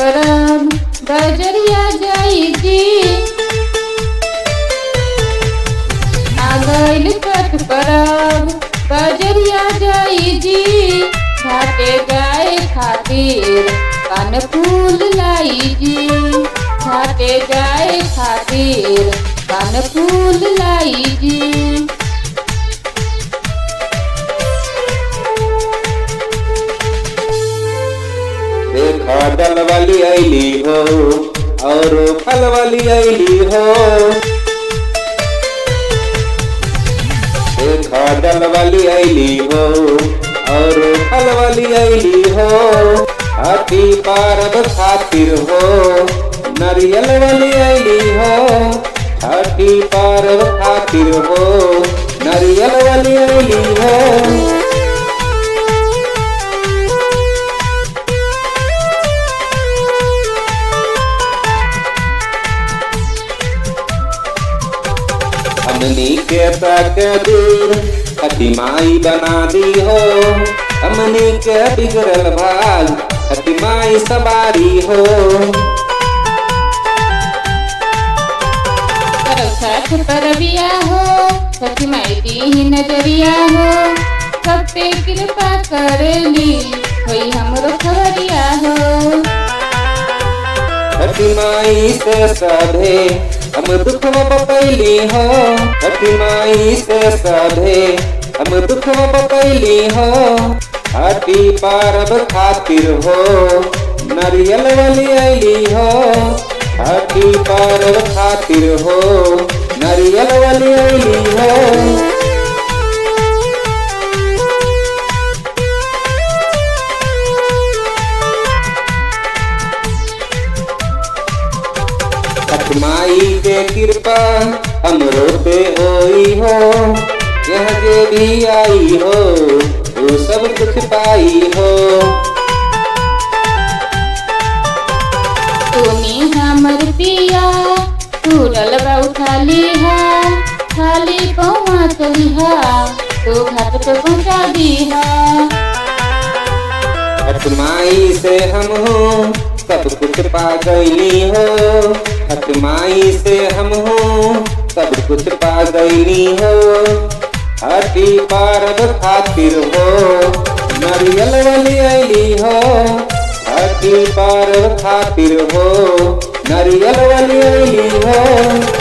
परब बजरिया जाई जी। आ गइल छठ परब बजरिया जाई जी। घाटे जाए खातिर कान फूल लाई जी। घाटे जाए खातिर कान फूल लाई जी। देखा डल वाली आईली हो और फल वाली आईली हो। देखा डल वाली आईली हो और फल वाली आईली हो। हाथी पारब खातिर हो नारियल वाली आईली हो। हाथी पारब खातिर हो नारियल वाली आईली हो। हमनी के तकदीर छठी माई बना दी हो। हमनी के बिगड़ल भाग छठी माई सवारी हो। छठ परबिया हो छठी माई दी नजरिया हो। सब पे कृपा करेली होई हमरो खबरिया हो। छठी माई से सधे हम दुखवा बतैली हो। छठी माई से सधे हम दुखवा बतैली हो। हाथी पारब खातिर हो नारियल वाली आईली हो। हाथी पारब खातिर हो नारियल वाली आईली हो। माई के कृपा हमरो पे होई हो। यह जे भी आई हो वो सब कुछ पाई हो। तूनी हमर पिया तू डलवा उठा लिहा। खाली पहुँचा चलिहा तू घाट पे पहुँचा दीहा। माई से हम हो सब कुछ पा गईली हो। माई से हम हो सब कुछ पा गईली हो। हाथी पारब खातिर हो नारियल वाली आईली हो। हाथी पारब खातिर हो नारियल वाली आईली हो।